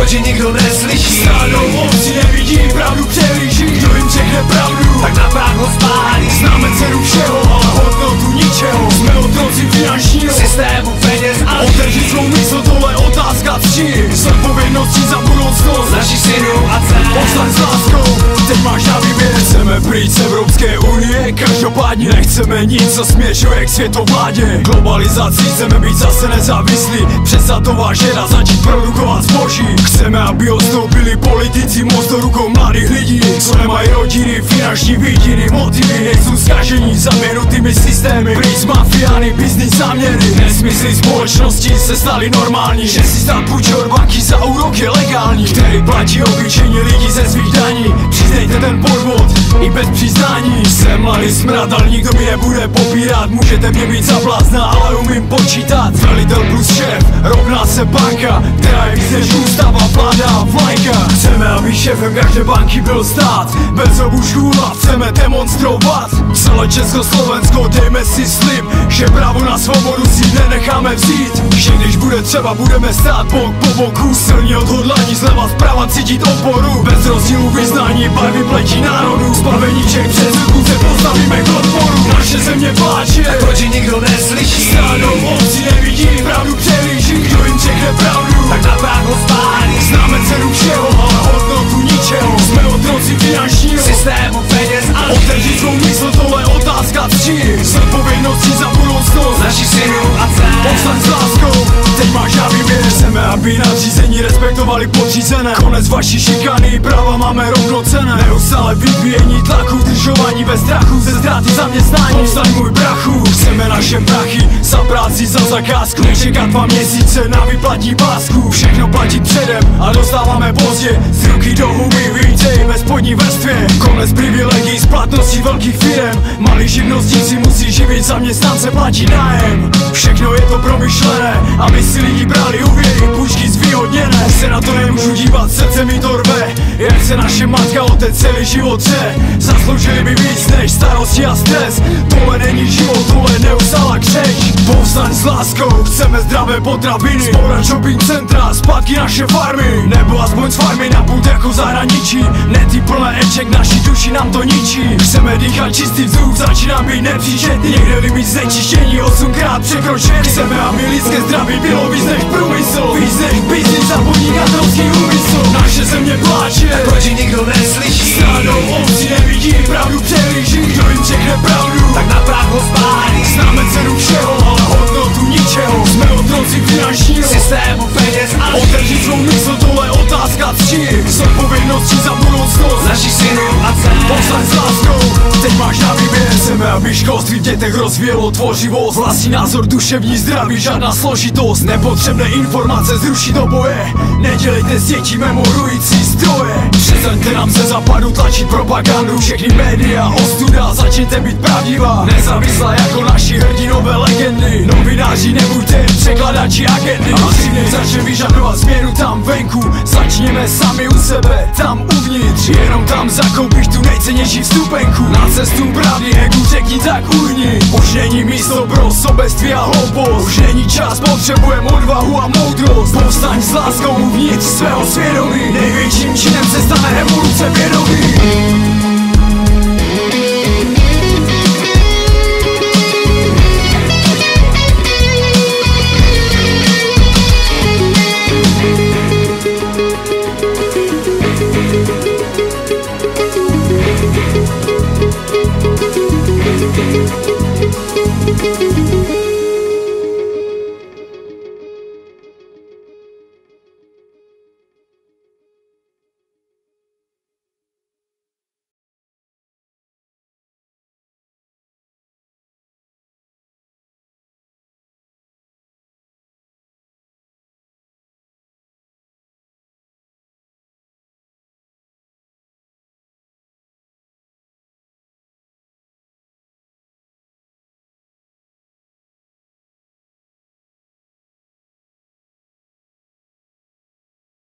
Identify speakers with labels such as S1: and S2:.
S1: proč je nikdo neslyší?
S2: Stádou ovcí nevidí, pravdu přehlíží. Kdo jim řekne pravdu,
S1: tak na prach ho spálí.
S2: známe cenu všeho, ale hodnotu ničeho. Jsme otroci finančního
S1: Systému peněz a
S2: otevřít svou mysl, tohle otázka tři. S odpovědností za budoucnost
S1: našich synů a dcer.
S2: Postaň s láskou, teď máš na výběr. Chceme pryč z Evropské unie, každopádně nechceme nic, co směřuje k světovládě. Globalizací chceme být zase nezávislí, přestat to vážet a začít produkovat zboží. Chceme, aby odstoupili politici moc do rukou mladých lidí, co nemají rodiny, finanční výdiny, motivy, nejsou zkažení zaměnutými systémy. Pryč z mafiány, biznis záměry, nesmysly společnosti se staly normální. Že si stát půjče od banky za úrok je legální, který platí obyčejní lidi ze svých daní. Přiznejte ten podvod i bez přiznání. Jsem mladý smrad, ale nikdo mi nebude popírat. Můžete mě mít za blázna, ale umím počítat. Velitel plus šéf rovná se banka, která je víc než ústava, vláda a vlajka. Chceme, aby šéfem každé banky byl stát, bez obušku hlav chceme demonstrovat. Celé Československo, dejme si slib, že právo na svobodu si nenecháme vzít. Že když bude třeba, budeme stát bok po boku. Silně odhodlání, zleva zprava cítit oporu. Bez rozdílu vyznání, barvy pletí národů. Zbavení všech předsudků se postavíme k odporu. Naše země pláče,
S1: tak proč je nikdo neslyší?
S2: Stádou ovcí nevidí, pravdu přehlíží. Kdo jim řekne pravdu,
S1: tak na prach ho spálí.
S2: známe cenu všeho, ale hodnotu ničeho. Jsme otroci finančního
S1: Systému peněz a
S2: otevřít svou mysl, tohle otázka tři. S odpovědností za budoucnost
S1: našich synů a dcer.
S2: Postaň s láskou, teď máš na výběr. Chceme, aby nadřízení respektovali podřízené. Konec vaší šikany, práva máme rovnocenné. Neustále vyvíjení tlaku, držování bez strachu ze ztráty zaměstnání. Povstaň můj brachu, chceme naše prachy za práci, za zakázku. Nečekat 2 měsíce na vyplatí pásku. Všechno platit předem a dostáváme pozdě. Z ruky do huby, vítej ve spodní vrstvě. Konec privilegií, splatností velkých firem. Malí živnostníci musí živit, zaměstnance platí nájem. Všechno je to promyšlené, aby si lidi brali úvěry, půjčky zvýhodněné. Se na to nemůžu dívat, srdce mi to rve, jak se naše matka otec celý život tře. Zasloužili by víc než starosti a stres. Tohle není život, tohle neustálá křeč. Povstaň s láskou, chceme zdravé potraviny. Zbourat shopping centra, zpátky naše farmy. Nebo aspoň z farmy na půd jako zahraničí. Nety plné eček, naší duši nám to ničí. Chceme dýchat čistý vzduch, začíná být nepříčetný. Někde limit znečištění 8krát překročený. Chceme, aby lidské zdraví bylo víc než průmysl, víc než biznis a podnikatelský úmysl. Naše země pláče,
S1: tak proč je nikdo neslyší?
S2: Stádou ovcí nevidí, pravdu přehlíží. Kdo jim řekne pravdu,
S1: tak na prach ho spálí.
S2: známe cenu všeho, ale hodnotu ničeho. Jsme otroci finančního
S1: Systému peněz a
S2: otevřít svou mysl, tohle otázka tři. S odpovědností za budoucnost
S1: našich synů a dcer.
S2: Postaň s láskou, teď máš na výběr. Chceme, aby školství v dětech rozvíjelo tvořivost. Vlastní názor, duševní zdraví, žádná složitost. Nepotřebné informace zruší do boje. Nedělejte z dětí memorující stroje. Přestaňte nám ze západu tlačit propagandu. Všechny média, ostuda, začněte být pravdivá. Nezávislá jako naši hrdinové legendy. Novináři, nebuďte překladači agendy. A si začne vyžadovat změnu tam venku. Začněme sami u sebe, tam uvnitř. Jenom tam zakoupíš tu nejcennější vstupenku. Na cestu pravdy, egu řekni tak uhni. Už není místo pro sobectví a hloupost. Už není čas, potřebujeme odvahu a moudrost. Povstaň s láskou uvnitř svého svědomí. Největším činem se stane revoluce vědomí.